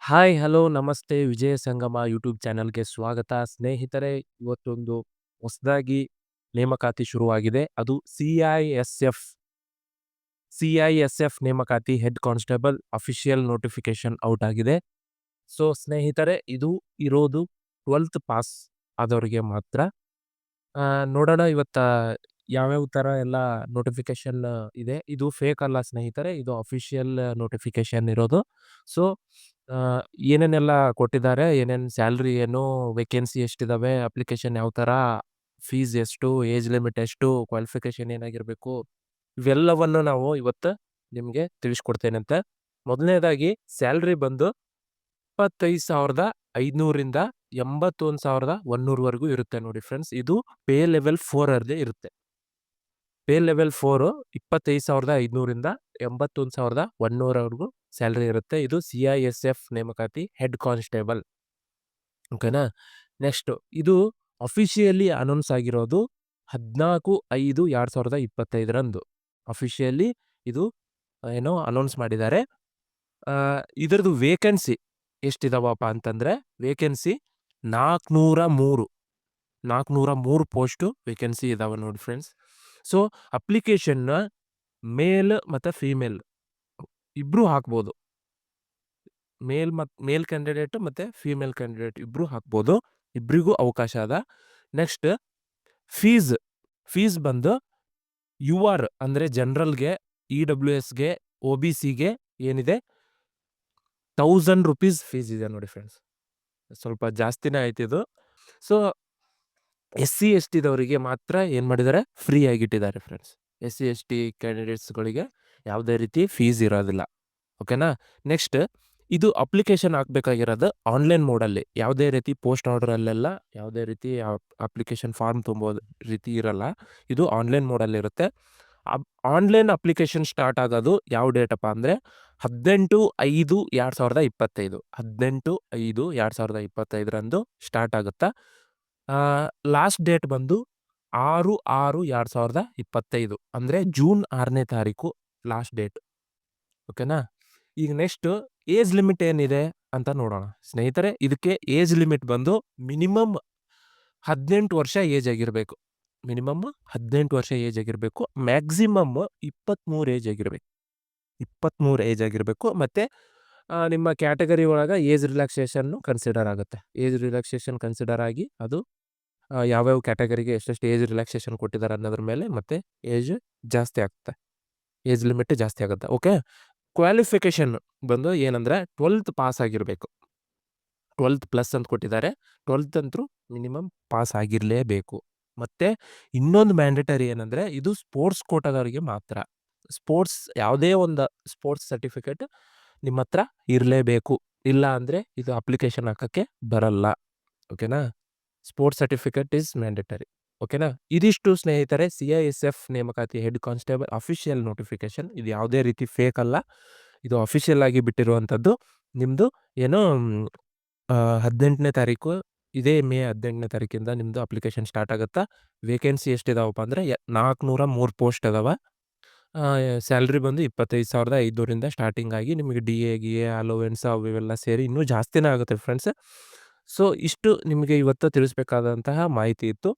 Hi, hello, ನಮಸ್ತೆ. ವಿಜಯ ಸಂಗಮ YouTube ಚಾನಲ್‌ಗೆ ಸ್ವಾಗತ. ಸ್ನೇಹಿತರೆ, ಇವತ್ತೊಂದು ಹೊಸದಾಗಿ ನೇಮಕಾತಿ ಶುರುವಾಗಿದೆ. ಅದು ಸಿಐಎಸ್ಎಫ್ ನೇಮಕಾತಿ head constable official notification out ಆಗಿದೆ. ಸೊ ಸ್ನೇಹಿತರೆ, ಇದು ಇರೋದು 12th ಪಾಸ್ ಆದವರಿಗೆ ಮಾತ್ರ. ನೋಡೋಣ ಇವತ್ತ ಯಾವ್ಯಾವ ಥರ ಎಲ್ಲ ನೋಟಿಫಿಕೇಶನ್ ಇದೆ. ಇದು ಫೇಕ್ ಅಲ್ಲ ಸ್ನೇಹಿತರೆ, ಇದು ಅಫಿಷಿಯಲ್ ನೋಟಿಫಿಕೇಶನ್ ಇರೋದು. ಸೊ ಏನೇನೆಲ್ಲ ಕೊಟ್ಟಿದ್ದಾರೆ, ಏನೇನು ಸ್ಯಾಲ್ರಿ ಏನು, ವೇಕೆನ್ಸಿ ಎಷ್ಟಿದಾವೆ, ಅಪ್ಲಿಕೇಶನ್ ಯಾವ ಥರ, ಫೀಸ್ ಎಷ್ಟು, ಏಜ್ ಲಿಮಿಟ್ ಎಷ್ಟು, ಕ್ವಾಲಿಫಿಕೇಶನ್ ಏನಾಗಿರಬೇಕು, ಇವೆಲ್ಲವನ್ನು ನಾವು ಇವತ್ತು ನಿಮಗೆ ತಿಳಿಸ್ಕೊಡ್ತೇನಂತೆ. ಮೊದಲನೇದಾಗಿ ಸ್ಯಾಲ್ರಿ ಬಂದು 25,500ರಿಂದ 81,100ವರೆಗೂ ಇರುತ್ತೆ ನೋಡಿ ಫ್ರೆಂಡ್ಸ್. ಇದು ಪೇ ಲೆವೆಲ್ 4 ಅಲ್ಲೇ ಇರುತ್ತೆ. ಪೇ ಲೆವೆಲ್ 4 25,500ರಿಂದ 81,100ವರೆಗೂ ಸ್ಯಾಲ್ರಿ ಇರುತ್ತೆ. ಇದು ಸಿಐಎಸ್ಎಫ್ ನೇಮಕಾತಿ ಹೆಡ್ ಕಾನ್ಸ್ಟೇಬಲ್. ಓಕೆನಾ. ನೆಕ್ಸ್ಟ್, ಇದು ಅಫಿಷಿಯಲಿ ಅನೌನ್ಸ್ ಆಗಿರೋದು 14/5/2025ರಂದು ಅಫಿಷಿಯಲಿ ಇದು ಏನೋ ಅನೌನ್ಸ್ ಮಾಡಿದ್ದಾರೆ. ಇದರದ್ದು ವೇಕೆನ್ಸಿ ಎಷ್ಟಿದಾವಪ್ಪ ಅಂತಂದರೆ, ವೇಕೆನ್ಸಿ 403 ಪೋಸ್ಟು ವೇಕೆನ್ಸಿ ಇದಾವೆ ನೋಡಿ ಫ್ರೆಂಡ್ಸ್. ಸೊ ಅಪ್ಲಿಕೇಶನ್ನ ಮೇಲ್ ಮತ್ತು ಫೀಮೇಲ್ ಇಬ್ಬರೂ ಹಾಕ್ಬೋದು. ಮೇಲ್ ಕ್ಯಾಂಡಿಡೇಟ್ ಮತ್ತು ಫೀಮೇಲ್ ಕ್ಯಾಂಡಿಡೇಟ್ ಇಬ್ಬರೂ ಹಾಕ್ಬೋದು. ಇಬ್ಬರಿಗೂ ಅವಕಾಶ ಅದ. ನೆಕ್ಸ್ಟ್, ಫೀಸ್ ಬಂದು UR ಅಂದರೆ ಜನರಲ್ಗೆ, EWSಗೆ, OBCಗೆ ಏನಿದೆ 1000 ರೂಪೀಸ್ ಫೀಸ್ ಇದೆ ನೋಡಿ ಫ್ರೆಂಡ್ಸ್. ಸ್ವಲ್ಪ ಜಾಸ್ತಿನೇ ಆಯ್ತಿದು. ಸೊ SC/STದವರಿಗೆ ಮಾತ್ರ ಏನು ಮಾಡಿದ್ದಾರೆ, ಫ್ರೀ ಆಗಿಟ್ಟಿದ್ದಾರೆ ಫ್ರೆಂಡ್ಸ್. SC/ST ಕ್ಯಾಂಡಿಡೇಟ್ಸ್ಗಳಿಗೆ ಯಾವುದೇ ರೀತಿ ಫೀಸ್ ಇರೋದಿಲ್ಲ. ಓಕೆನಾ. ನೆಕ್ಸ್ಟ್, ಇದು ಅಪ್ಲಿಕೇಶನ್ ಹಾಕಬೇಕಾಗಿರೋದು ಆನ್ಲೈನ್ ಮೋಡಲ್ಲಿ. ಯಾವುದೇ ರೀತಿ ಪೋಸ್ಟ್ ಆರ್ಡರಲ್ಲೆಲ್ಲ ಯಾವುದೇ ರೀತಿ ಅಪ್ಲಿಕೇಶನ್ ಫಾರ್ಮ್ ತುಂಬೋದು ರೀತಿ ಇರಲ್ಲ. ಇದು ಆನ್ಲೈನ್ ಮೋಡಲ್ಲಿರುತ್ತೆ. ಆನ್ಲೈನ್ ಅಪ್ಲಿಕೇಶನ್ ಸ್ಟಾರ್ಟ್ ಆಗೋದು ಯಾವ ಡೇಟಪ್ಪ ಅಂದರೆ 18/5/2025. 18/5/2025ರಂದು ಸ್ಟಾರ್ಟ್ ಆಗುತ್ತಾ. ಲಾಸ್ಟ್ ಡೇಟ್ ಬಂದು 6/6/2025 ಅಂದರೆ ಜೂನ್ 6ನೇ ತಾರೀಕು ಲಾಸ್ಟ್ ಡೇಟ್. ಓಕೆನಾ. ಈಗ ನೆಕ್ಸ್ಟ್, ಏಜ್ ಲಿಮಿಟ್ ಏನಿದೆ ಅಂತ ನೋಡೋಣ ಸ್ನೇಹಿತರೆ. ಇದಕ್ಕೆ ಏಜ್ ಲಿಮಿಟ್ ಬಂದು ಮಿನಿಮಮ್ 18 ವರ್ಷ ಏಜ್ ಆಗಿರಬೇಕು. ಮ್ಯಾಕ್ಸಿಮಮ್ 23 ಏಜ್ ಆಗಿರಬೇಕು. 23 ಏಜ್ ಆಗಿರಬೇಕು. ಮತ್ತು ನಿಮ್ಮ ಕ್ಯಾಟಗರಿ ಒಳಗೆ ಏಜ್ ರಿಲ್ಯಾಕ್ಸೇಷನ್ನು ಕನ್ಸಿಡರ್ ಆಗುತ್ತೆ. ಏಜ್ ರಿಲ್ಯಾಕ್ಸೇಷನ್ ಕನ್ಸಿಡರ್ ಆಗಿ ಅದು ಯಾವ್ಯಾವ ಕ್ಯಾಟಗರಿಗೆ ಎಷ್ಟೆಷ್ಟು ಏಜ್ ರಿಲ್ಯಾಕ್ಸೇಷನ್ ಕೊಟ್ಟಿದ್ದಾರೆ ಅನ್ನೋದ್ರ ಮೇಲೆ ಮತ್ತೆ ಏಜ್ ಜಾಸ್ತಿ ಆಗುತ್ತೆ, ಏಜ್ ಲಿಮಿಟ್ ಜಾಸ್ತಿ ಆಗುತ್ತೆ. ಓಕೆ. ಕ್ವಾಲಿಫಿಕೇಷನ್ ಬಂದು ಏನಂದರೆ 12th ಪಾಸ್ ಆಗಿರಬೇಕು. 12th ಪ್ಲಸ್ ಅಂತ ಕೊಟ್ಟಿದ್ದಾರೆ. 12th ಅಂತೂ ಮಿನಿಮಮ್ ಪಾಸ್ ಆಗಿರಲೇಬೇಕು. ಮತ್ತು ಇನ್ನೊಂದು ಮ್ಯಾಂಡೇಟರಿ ಏನಂದರೆ, ಇದು ಸ್ಪೋರ್ಟ್ಸ್ ಕೋಟಾದವರಿಗೆ ಮಾತ್ರ. ಯಾವುದೇ ಒಂದು ಸ್ಪೋರ್ಟ್ಸ್ ಸರ್ಟಿಫಿಕೇಟ್ ನಿಮ್ಮ ಹತ್ರ ಇರಲೇಬೇಕು. ಇಲ್ಲ ಅಂದರೆ ಇದು ಅಪ್ಲಿಕೇಶನ್ ಹಾಕೋಕ್ಕೆ ಬರಲ್ಲ. ಓಕೆನಾ. Sports certificate is mandatory. ಓಕೆನಾ. ಇದಿಷ್ಟು ಸ್ನೇಹಿತರೆ ಸಿಐಎಸ್ಎಫ್ ನೇಮಕಾತಿ ಹೆಡ್ ಕಾನ್ಸ್ಟೇಬಲ್ ಅಫಿಷಿಯಲ್ ನೋಟಿಫಿಕೇಶನ್. ಇದು ಯಾವುದೇ ರೀತಿ ಫೇಕ್ ಅಲ್ಲ, ಇದು ಅಫಿಷಿಯಲ್ ಆಗಿ ಬಿಟ್ಟಿರುವಂಥದ್ದು. ನಿಮ್ಮದು ಏನೋ 18ನೇ ತಾರೀಕು, ಇದೇ ಮೇ 18ನೇ ತಾರೀಕಿಂದ ನಿಮ್ಮದು ಅಪ್ಲಿಕೇಶನ್ ಸ್ಟಾರ್ಟ್ ಆಗುತ್ತಾ. ವೇಕೆನ್ಸಿ ಎಷ್ಟಿದಾವಪ್ಪ ಅಂದರೆ 403 ಪೋಸ್ಟ್ ಅದಾವ. ಸ್ಯಾಲ್ರಿ ಬಂದು 25,500ರಿಂದ ಸ್ಟಾರ್ಟಿಂಗ್ ಆಗಿ ನಿಮಗೆ DA ಅಲೋವೆನ್ಸ್ ಅವೆಲ್ಲ ಸೇರಿ ಇನ್ನೂ ಜಾಸ್ತಿನೇ ಆಗುತ್ತೆ ಫ್ರೆಂಡ್ಸ್. ಸೊ ಇಷ್ಟು ನಿಮಗೆ ಇವತ್ತು ತಿಳಿಸ್ಬೇಕಾದಂತಹ ಮಾಹಿತಿ ಇತ್ತು.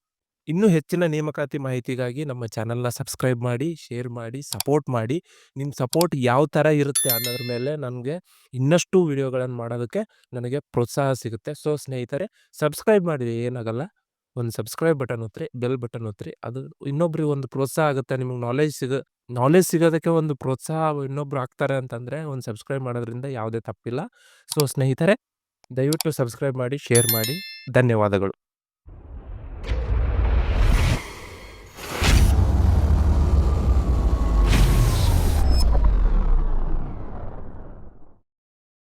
ಇನ್ನೂ ಹೆಚ್ಚಿನ ನೇಮಕಾತಿ ಮಾಹಿತಿಗಾಗಿ ನಮ್ಮ ಚಾನಲ್ನ ಸಬ್ಸ್ಕ್ರೈಬ್ ಮಾಡಿ, ಶೇರ್ ಮಾಡಿ, ಸಪೋರ್ಟ್ ಮಾಡಿ. ನಿಮ್ಮ ಸಪೋರ್ಟ್ ಯಾವ ಥರ ಇರುತ್ತೆ ಅನ್ನೋದ್ರ ಮೇಲೆ ನನಗೆ ಇನ್ನಷ್ಟು ವಿಡಿಯೋಗಳನ್ನು ಮಾಡೋದಕ್ಕೆ ನನಗೆ ಪ್ರೋತ್ಸಾಹ ಸಿಗುತ್ತೆ. ಸೊ ಸ್ನೇಹಿತರೆ, ಸಬ್ಸ್ಕ್ರೈಬ್ ಮಾಡಿರಿ, ಏನಾಗಲ್ಲ. ಒಂದು ಸಬ್ಸ್ಕ್ರೈಬ್ ಬಟನ್ ಒತ್ತಿರಿ, ಬೆಲ್ ಬಟನ್ ಒತ್ತಿರಿ. ಅದು ಇನ್ನೊಬ್ರಿಗೆ ಒಂದು ಪ್ರೋತ್ಸಾಹ ಆಗುತ್ತೆ. ನಿಮಗೆ ನಾಲೆಜ್ ಸಿಗೋದಕ್ಕೆ ಒಂದು ಪ್ರೋತ್ಸಾಹ ಇನ್ನೊಬ್ರು ಆಗ್ತಾರೆ ಅಂತಂದರೆ ಒಂದು ಸಬ್ಸ್ಕ್ರೈಬ್ ಮಾಡೋದ್ರಿಂದ ಯಾವುದೇ ತಪ್ಪಿಲ್ಲ. ಸೊ ಸ್ನೇಹಿತರೆ, ದಯವಿಟ್ಟು ಸಬ್ಸ್ಕ್ರೈಬ್ ಮಾಡಿ, ಶೇರ್ ಮಾಡಿ. ಧನ್ಯವಾದಗಳು.